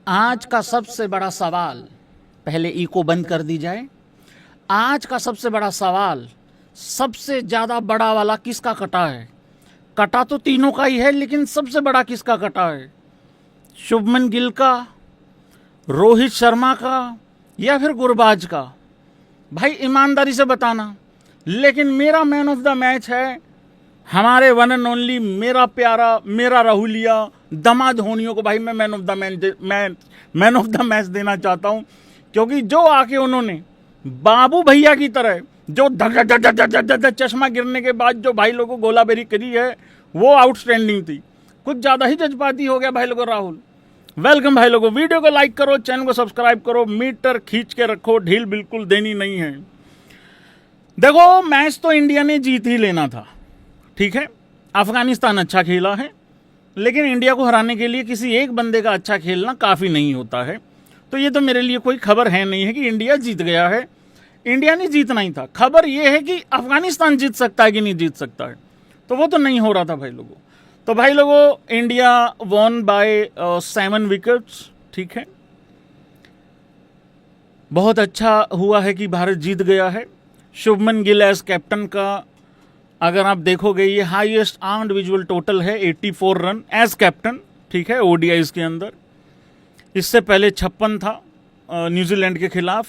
आज का सबसे बड़ा सवाल, पहले ई को बंद कर दी जाए। आज का सबसे बड़ा सवाल, सबसे ज़्यादा बड़ा वाला किसका कटा है? कटा तो तीनों का ही है, लेकिन सबसे बड़ा किसका कटा है? शुभमन गिल का, रोहित शर्मा का, या फिर गुरबाज का? भाई ईमानदारी से बताना। लेकिन मेरा मैन ऑफ द मैच है हमारे वन एंड ओनली, मेरा प्यारा, मेरा राहुलिया, दामाद धोनियों को भाई मैं मैन ऑफ द मैच देना चाहता हूं। क्योंकि जो आके उन्होंने बाबू भैया की तरह जो धक धक धक धक धक धक चश्मा गिरने के बाद जो भाई लोगों को गोलाबारी करी है, वो आउटस्टैंडिंग थी। कुछ ज़्यादा ही जज्बाती हो गया भाई लोगों। राहुल वेलकम भाई लोगों, वीडियो को लाइक करो, चैनल को सब्सक्राइब करो, मीटर खींच के रखो, ढील बिल्कुल देनी नहीं है। देखो, मैच तो इंडिया ने जीत ही लेना था, ठीक है। अफगानिस्तान अच्छा खेला है, लेकिन इंडिया को हराने के लिए किसी एक बंदे का अच्छा खेलना काफ़ी नहीं होता है। तो ये तो मेरे लिए कोई खबर है नहीं है कि इंडिया जीत गया है। इंडिया ने जीतना ही था। खबर ये है कि अफगानिस्तान जीत सकता है कि नहीं जीत सकता है, तो वो तो नहीं हो रहा था भाई लोगों। तो भाई लोगों, इंडिया वॉन बाय 7 विकेट्स, ठीक है। बहुत अच्छा हुआ है कि भारत जीत गया है। शुभमन गिल एज कैप्टन का अगर आप देखोगे, ये हाईएस्ट इंडिविजुअल टोटल है 84 रन एज कैप्टन, ठीक है, ओडीआईज के अंदर। इससे पहले 56 था न्यूजीलैंड के खिलाफ।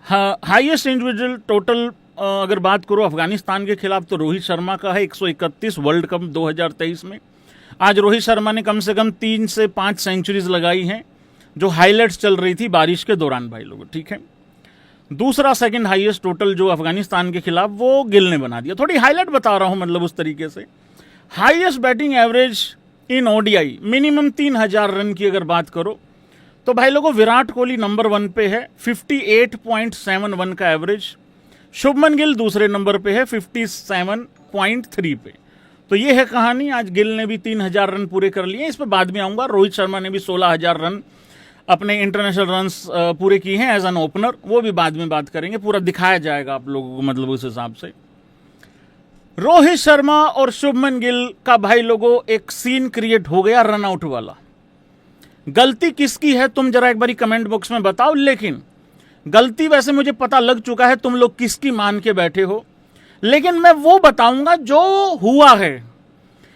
हाईएस्ट इंडिविजुअल टोटल अगर बात करो अफगानिस्तान के खिलाफ, तो रोहित शर्मा का है 131 वर्ल्ड कप 2023 में। आज रोहित शर्मा ने कम से कम 3 से 5 सेंचुरीज लगाई हैं, जो हाईलाइट्स चल रही थी बारिश के दौरान भाई लोग, ठीक है। दूसरा सेकंड हाईएस्ट टोटल जो अफगानिस्तान के खिलाफ, वो गिल ने बना दिया। थोड़ी हाईलाइट बता रहा हूं, मतलब उस तरीके से। Highest batting average in ODI, minimum 3000 run की अगर बात करो, तो भाई लोगों विराट कोहली नंबर 1 पे है 58.71 का एवरेज। शुभमन गिल दूसरे नंबर पे है 57.3 पे। तो ये है कहानी। आज गिल ने भी 3000 रन पूरे कर लिए, इस पर बाद में आऊंगा। रोहित शर्मा ने भी 16000 रन अपने इंटरनेशनल रन्स पूरे किए हैं एज एन ओपनर, वो भी बाद में बात करेंगे, पूरा दिखाया जाएगा आप लोगों को, मतलब उस हिसाब से। रोहित शर्मा और शुभमन गिल का भाई लोगों एक सीन क्रिएट हो गया रनआउट वाला। गलती किसकी है तुम जरा एक बारी कमेंट बॉक्स में बताओ। लेकिन गलती वैसे मुझे पता लग चुका है तुम लोग किसकी मान के बैठे हो, लेकिन मैं वो बताऊंगा जो हुआ है।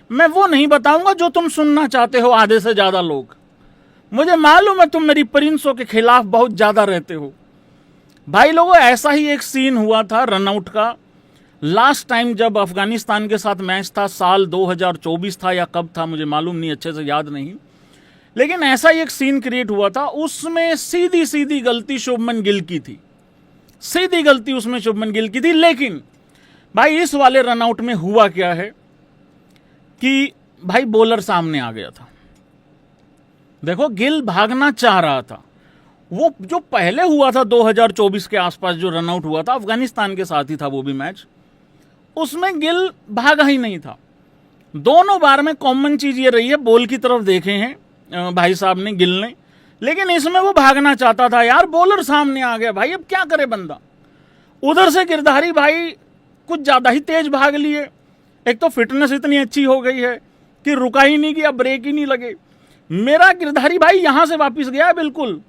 मैं वो नहीं बताऊंगा जो तुम सुनना चाहते हो आधे से ज्यादा लोग। मुझे मालूम है तुम मेरी प्रिंसों के खिलाफ बहुत ज्यादा रहते हो भाई लोगों। ऐसा ही एक सीन हुआ था रनआउट का लास्ट टाइम जब अफगानिस्तान के साथ मैच था। साल 2024 था या कब था मुझे मालूम नहीं, अच्छे से याद नहीं, लेकिन ऐसा ही एक सीन क्रिएट हुआ था। उसमें सीधी सीधी गलती शुभमन गिल की थी, सीधी गलती उसमें शुभमन गिल की थी। लेकिन भाई इस वाले रनआउट में हुआ क्या है कि भाई बॉलर सामने आ गया था। देखो, गिल भागना चाह रहा था। वो जो पहले हुआ था 2024 के आसपास जो रनआउट हुआ था, अफगानिस्तान के साथ ही था वो भी मैच, उसमें गिल भागा ही नहीं था। दोनों बार में कॉमन चीज ये रही है, बॉल की तरफ देखे हैं भाई साहब ने, गिल ने। लेकिन इसमें वो भागना चाहता था यार, बॉलर सामने आ गया भाई, अब क्या करे बंदा। उधर से गिरधारी भाई कुछ ज्यादा ही तेज भाग लिए। एक तो फिटनेस इतनी अच्छी हो गई है कि रुका ही नहीं गया, ब्रेक ही नहीं लगे। मेरा गिरधारी भाई यहां से वापस गया है, बिल्कुल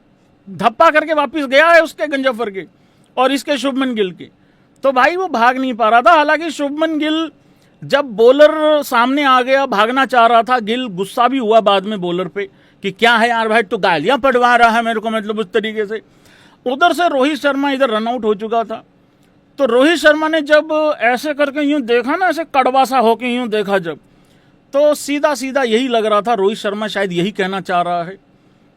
धप्पा करके वापस गया है उसके गंजफर के और इसके शुभमन गिल के। तो भाई वो भाग नहीं पा रहा था। हालांकि शुभमन गिल जब बॉलर सामने आ गया, भागना चाह रहा था, गिल गुस्सा भी हुआ बाद में बॉलर पे कि क्या है यार भाई, तो गालियां पड़वा रहा है मेरे को, मतलब उस तरीके से। उधर से रोहित शर्मा इधर रनआउट हो चुका था। तो रोहित शर्मा ने जब ऐसे करके यूं देखा ना, ऐसे कड़वा सा होके यूं देखा जब, तो सीधा सीधा यही लग रहा था रोहित शर्मा शायद यही कहना चाह रहा है,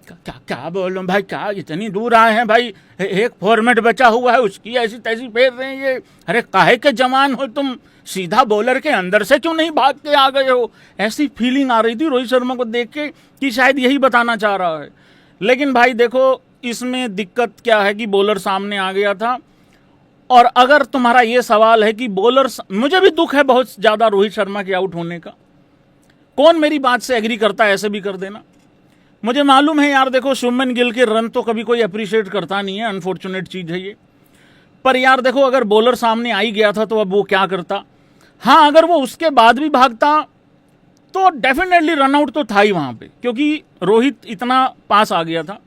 क्या क्या बोलूं भाई, क्या इतनी दूर आए हैं भाई, एक फॉर्मेट बचा हुआ है उसकी ऐसी तैसी फेर रहे हैं ये, अरे काहे के जवान हो तुम, सीधा बॉलर के अंदर से क्यों नहीं भाग के आ गए हो। ऐसी फीलिंग आ रही थी रोहित शर्मा को देख के कि शायद यही बताना चाह रहा है। लेकिन भाई देखो, इसमें दिक्कत क्या है कि बॉलर सामने आ गया था। और अगर तुम्हारा ये सवाल है कि बॉलर, मुझे भी दुख है बहुत ज्यादा रोहित शर्मा के आउट होने का। कौन मेरी बात से एग्री करता है ऐसे भी कर देना। मुझे मालूम है यार, देखो शुभमन गिल के रन तो कभी कोई अप्रिशिएट करता नहीं है, अनफॉर्चुनेट चीज है ये। पर यार देखो, अगर बॉलर सामने आ ही गया था तो अब वो क्या करता। हाँ, अगर वो उसके बाद भी भागता तो डेफिनेटली रनआउट तो था ही वहां पे, क्योंकि रोहित इतना पास आ गया था,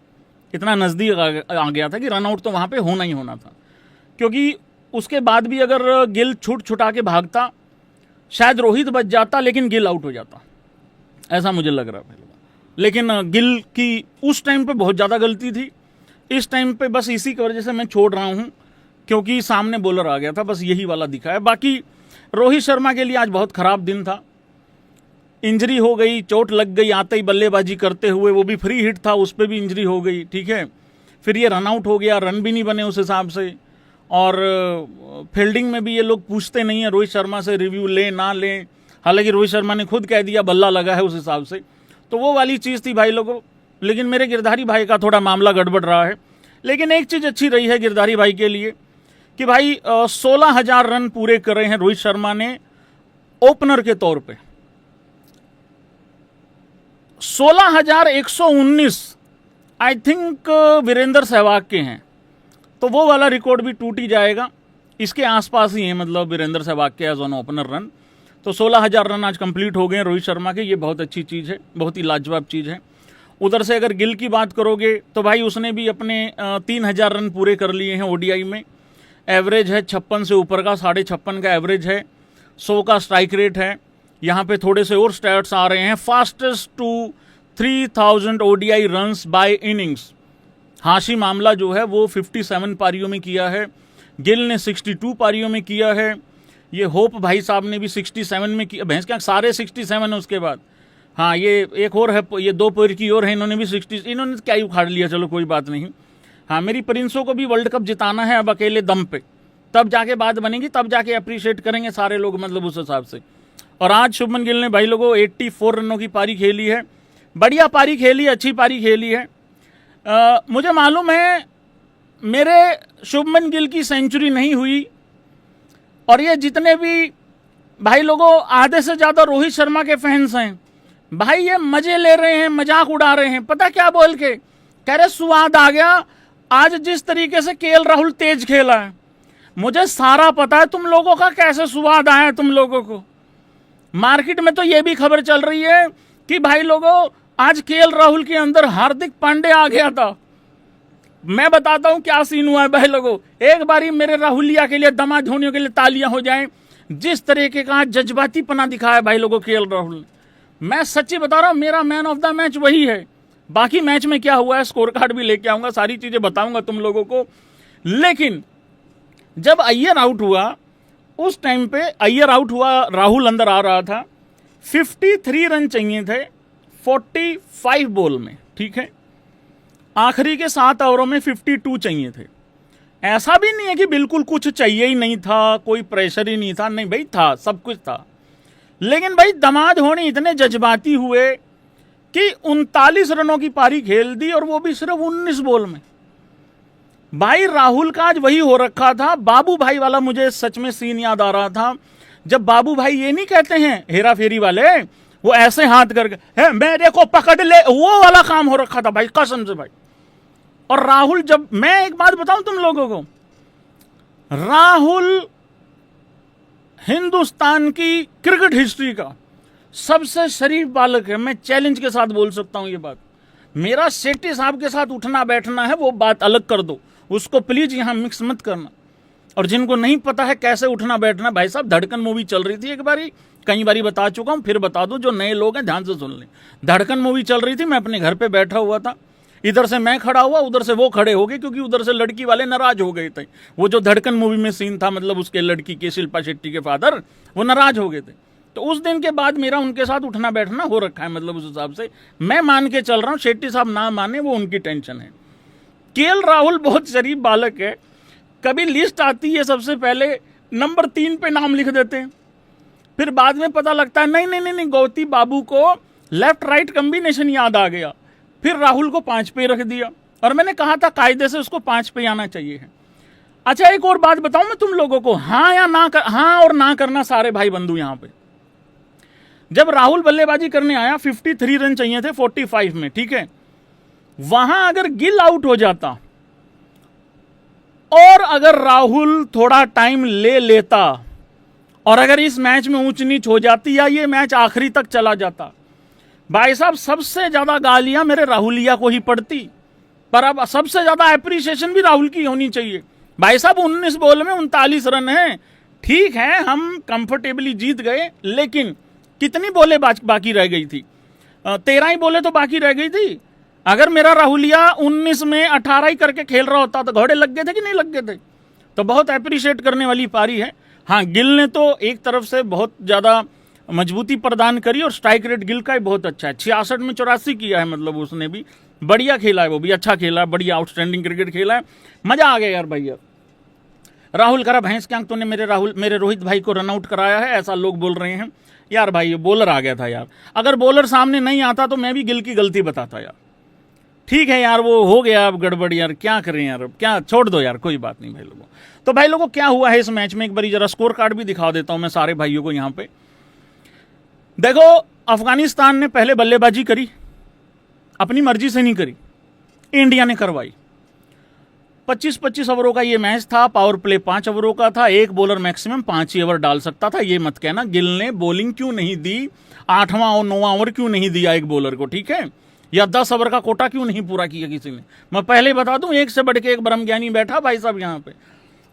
इतना नजदीक आ गया था कि रनआउट तो वहां पे होना ही होना था। क्योंकि उसके बाद भी अगर गिल छुटा के भागता, शायद रोहित बच जाता, लेकिन गिल आउट हो जाता, ऐसा मुझे लग रहा है। लेकिन गिल की उस टाइम पे बहुत ज़्यादा गलती थी, इस टाइम पे बस इसी की वजह से मैं छोड़ रहा हूं, क्योंकि सामने बॉलर आ गया था, बस यही वाला दिखा है। बाकी रोहित शर्मा के लिए आज बहुत खराब दिन था, इंजरी हो गई, चोट लग गई आते ही बल्लेबाजी करते हुए, वो भी फ्री हिट था, उस पर भी इंजरी हो गई, ठीक है। फिर ये रन आउट हो गया, रन भी नहीं बने उस हिसाब से, और फील्डिंग में भी ये लोग पूछते नहीं है रोहित शर्मा से रिव्यू ले ना ले, हालांकि रोहित शर्मा ने खुद कह दिया बल्ला लगा है उस हिसाब से, तो वो वाली चीज़ थी भाई लोगों। लेकिन मेरे गिरधारी भाई का थोड़ा मामला गड़बड़ रहा है। लेकिन एक चीज़ अच्छी रही है गिरधारी भाई के लिए कि भाई 16,000 रन पूरे कर रहे हैं रोहित शर्मा ने ओपनर के तौर पे। 16,119 आई थिंक वीरेंद्र सहवाग के हैं, तो वो वाला रिकॉर्ड भी टूट ही जाएगा, इसके आसपास ही है मतलब वीरेंद्र सहवाग के एज ऑन ओपनर रन। तो 16,000 रन आज कंप्लीट हो गए रोहित शर्मा के, ये बहुत अच्छी चीज़ है, बहुत ही लाजवाब चीज़ है। उधर से अगर गिल की बात करोगे तो भाई उसने भी अपने 3,000 रन पूरे कर लिए हैं ओडीआई में, एवरेज है 56 से ऊपर का, 56.5 का एवरेज है, 100 का स्ट्राइक रेट है। यहाँ पे थोड़े से और स्टैट्स आ रहे हैं, fastest to 3,000 ODI runs by innings. हाशी मामला जो है वो 57 पारियों में किया है, गिल ने 62 पारियों में किया है, ये होप भाई साहब ने भी 67 में किया, भैंस क्या सारे 67 है उसके बाद। हाँ ये एक और है, ये 2 पैर की और है, इन्होंने भी 60, इन्होंने क्या ही उखाड़ लिया, चलो कोई बात नहीं। हाँ मेरी प्रिंसों को भी वर्ल्ड कप जिताना है अब अकेले दम पे, तब जाके बात बनेगी, तब जाके अप्रिशिएट करेंगे सारे लोग मतलब उस हिसाब से। और आज शुभमन गिल ने भाई लोगों 84 रनों की पारी खेली है, बढ़िया पारी खेली, अच्छी पारी खेली है। मुझे मालूम है मेरे शुभमन गिल की सेंचुरी नहीं हुई, और ये जितने भी भाई लोगों आधे से ज़्यादा रोहित शर्मा के फैंस हैं भाई, ये मजे ले रहे हैं, मजाक उड़ा रहे हैं, पता क्या बोल के कह रहे स्वाद आ गया आज जिस तरीके से केएल राहुल तेज खेला है। मुझे सारा पता है तुम लोगों का कैसे स्वाद आया तुम लोगों को। मार्केट में तो ये भी खबर चल रही है कि भाई लोगों आज केएल राहुल के अंदर हार्दिक पांडे आ गया था। मैं बताता हूं क्या सीन हुआ है भाई लोगों, एक बारी मेरे राहुलिया के लिए, दमा धोनियों के लिए तालियां हो जाएं, जिस तरीके का जज्बाती पना दिखाया भाई लोगों केएल राहुल ने। मैं सच्ची बता रहा हूं, मेरा मैन ऑफ द मैच वही है। बाकी मैच में क्या हुआ है स्कोर कार्ड भी लेके आऊंगा, सारी चीजें बताऊंगा तुम लोगों को। लेकिन जब अय्यर आउट हुआ उस टाइम पे, अय्यर आउट हुआ, राहुल अंदर आ रहा था, 53 रन चाहिए थे 45 बॉल में, ठीक है। आखिरी के 7 ओवरों में 52 चाहिए थे। ऐसा भी नहीं है कि बिल्कुल कुछ चाहिए ही नहीं था, कोई प्रेशर ही नहीं था, नहीं भाई था, सब कुछ था। लेकिन भाई दमाद होने इतने जज्बाती हुए कि 39 रनों की पारी खेल दी, और वो भी सिर्फ 19 बॉल में। भाई राहुल का आज वही हो रखा था, बाबू भाई वाला मुझे सच में सीन याद आ रहा था, जब बाबू भाई ये नहीं कहते हैं हेरा फेरी वाले, वो ऐसे हाथ करके मेरे को पकड़ ले, वो वाला काम हो रखा था भाई कसम से भाई। और राहुल, जब मैं एक बात बताऊं तुम लोगों को, राहुल हिंदुस्तान की क्रिकेट हिस्ट्री का सबसे शरीफ बालक है, मैं चैलेंज के साथ बोल सकता हूं ये बात। मेरा सेठी साहब के साथ उठना बैठना है, वो बात अलग कर दो, उसको प्लीज यहां मिक्स मत करना। और जिनको नहीं पता है कैसे उठना बैठना, भाई साहब धड़कन मूवी चल रही थी एक बारी, कई बारी बता चुका हूं, फिर बता दूं, जो नए लोग हैं ध्यान से सुन लें। धड़कन मूवी चल रही थी, मैं अपने घर पे बैठा हुआ था, इधर से मैं खड़ा हुआ, उधर से वो खड़े हो गए, क्योंकि उधर से लड़की वाले नाराज हो गए थे। वो जो धड़कन मूवी में सीन था, मतलब उसके लड़की के, शिल्पा शेट्टी के फादर, वो नाराज हो गए थे। तो उस दिन के बाद मेरा उनके साथ उठना बैठना हो रखा है, मतलब उस हिसाब से मैं मान के चल रहा हूं। शेट्टी साहब ना माने वो उनकी टेंशन है। केएल राहुल बहुत शरीफ बालक है, कभी लिस्ट आती है सबसे पहले नंबर 3 पे नाम लिख देते हैं, फिर बाद में पता लगता है नहीं गौती बाबू को लेफ्ट राइट कॉम्बिनेशन याद आ गया, फिर राहुल को 5 पे रख दिया। और मैंने कहा था कायदे से उसको 5 पे आना चाहिए है। अच्छा एक और बात बताऊं मैं तुम लोगों को, हाँ या ना हाँ और ना करना सारे भाई बंधु। यहां पे जब राहुल बल्लेबाजी करने आया 53 रन चाहिए थे 45 में, ठीक है। वहां अगर गिल आउट हो जाता और अगर राहुल थोड़ा टाइम ले लेता और अगर इस मैच में ऊंच नीच हो जाती या ये मैच आखिरी तक चला जाता, भाई साहब सबसे ज्यादा गालियां मेरे राहुलिया को ही पड़ती, पर अब सबसे ज्यादा एप्रिसिएशन भी राहुल की होनी चाहिए। भाई साहब 19 बॉल में 39 रन हैं, ठीक है हम कंफर्टेबली जीत गए, लेकिन कितनी बॉलें बाकी रह गई थी? 13 ही बॉलें तो बाकी रह गई थी। अगर मेरा राहुलिया 19 में 18 ही करके खेल रहा होता तो घोड़े लग गए थे कि नहीं लग गए थे? तो बहुत अप्रिशिएट करने वाली पारी है। हाँ, गिल ने तो एक तरफ से बहुत ज्यादा मजबूती प्रदान करी और स्ट्राइक रेट गिल का ही बहुत अच्छा है, 66 में 84 किया है, मतलब उसने भी बढ़िया खेला है, वो भी अच्छा खेला है, बढ़िया आउटस्टैंडिंग क्रिकेट खेला है, मजा आ गया यार भैया। राहुल करा भैंस के अंक, तूने मेरे रोहित भाई को रन आउट कराया है, ऐसा लोग बोल रहे हैं। यार भाई ये बॉलर आ गया था यार, अगर बॉलर सामने नहीं आता तो मैं भी गिल की गलती बताता यार। ठीक है यार, वो हो गया अब गड़बड़ यार, क्या करें यार, अब क्या, छोड़ दो यार, कोई बात नहीं भाई लोगों। तो भाई लोगों क्या हुआ है इस मैच में, एक बारी जरा स्कोर कार्ड भी दिखा देता हूं मैं सारे भाइयों को यहाँ पे। देखो, अफगानिस्तान ने पहले बल्लेबाजी करी, अपनी मर्जी से नहीं करी, इंडिया ने करवाई। 25-25 ओवरों का ये मैच था, पावर प्ले 5 ओवरों का था, एक बॉलर मैक्सिमम 5 ही ओवर डाल सकता था। ये मत कहना गिल ने बॉलिंग क्यों नहीं दी, 8वां और 9वां ओवर क्यों नहीं दिया एक बॉलर को, ठीक है, या 10 ओवर का कोटा क्यों नहीं पूरा किया किसी ने। मैं पहले बता दूं, एक से बढ़ के एक ब्रह्मज्ञानी बैठा भाई साहब यहाँ पे,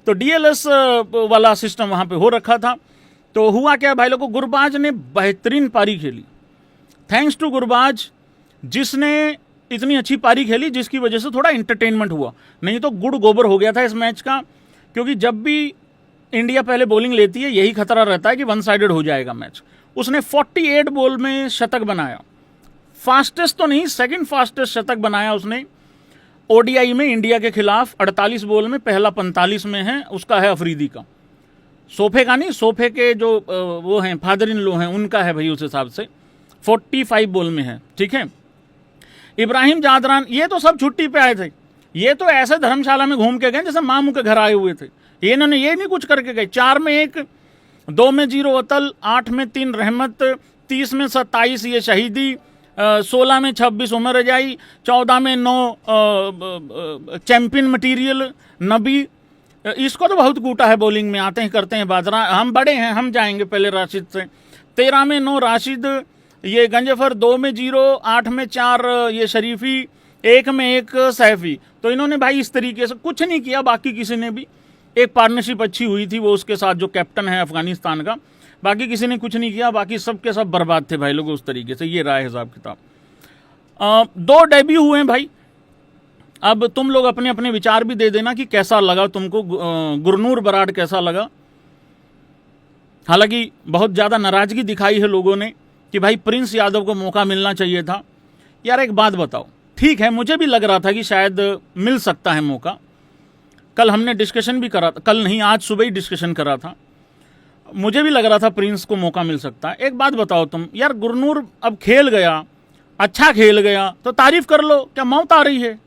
तो डीएलएस वाला सिस्टम वहां पे हो रखा था। तो हुआ क्या भाई लोगों, गुरबाज ने बेहतरीन पारी खेली, थैंक्स टू गुरबाज, जिसने इतनी अच्छी पारी खेली जिसकी वजह से थोड़ा एंटरटेनमेंट हुआ, नहीं तो गुड़ गोबर हो गया था इस मैच का। क्योंकि जब भी इंडिया पहले बॉलिंग लेती है यही खतरा रहता है कि वन साइडेड हो जाएगा मैच। उसने 48 बॉल में शतक बनाया, फास्टेस्ट तो नहीं, सेकंड फास्टेस्ट शतक बनाया उसने ओडीआई में इंडिया के खिलाफ। 48 बॉल में, पहला 45 में है, उसका है अफरीदी का, सोफे का नहीं, सोफे के जो वो हैं फादर इन लो हैं उनका है भाई, उस हिसाब से 45 बॉल में है, ठीक है। इब्राहिम जादरान, ये तो सब छुट्टी पे आए थे, ये तो ऐसे धर्मशाला में घूम के गए जैसे मामू के घर आए हुए थे। ये इन्होंने ये नहीं कुछ करके गए। 4 में 1, 2 में 0 अतल, 8 में 3 रहमत, 30 में 27 ये शहीदी, 16 में 26 उमर रजाई, 14 में 9 चैंपियन मटीरियल नबी, इसको तो बहुत कूटा है बॉलिंग में, आते हैं करते हैं बाजरा, हम बड़े हैं, हम जाएंगे पहले राशिद से। 13 में 9 राशिद, ये गंजफर, 2 में 0, 8 में 4 ये शरीफी, 1 में 1 सैफी। तो इन्होंने भाई इस तरीके से कुछ नहीं किया, बाकी किसी ने भी, एक पार्टनरशिप अच्छी हुई थी वो उसके साथ जो कैप्टन है अफगानिस्तान का, बाकी किसी ने कुछ नहीं किया, बाकी सब के सब बर्बाद थे भाई लोग उस तरीके से। ये रहा है हिसाब किताब। 2 डेब्यू हुए हैं भाई, अब तुम लोग अपने अपने विचार भी दे देना कि कैसा लगा तुमको, गुरनूर बराड़ कैसा लगा। हालांकि बहुत ज़्यादा नाराजगी दिखाई है लोगों ने कि भाई प्रिंस यादव को मौका मिलना चाहिए था। यार एक बात बताओ, ठीक है मुझे भी लग रहा था कि शायद मिल सकता है मौका, कल हमने डिस्कशन भी करा था, कल नहीं आज सुबह ही डिस्कशन करा था, मुझे भी लग रहा था प्रिंस को मौका मिल सकता है। एक बात बताओ तुम, यार गुरनूर अब खेल गया, अच्छा खेल गया, तो तारीफ कर लो, क्या मौत आ रही है?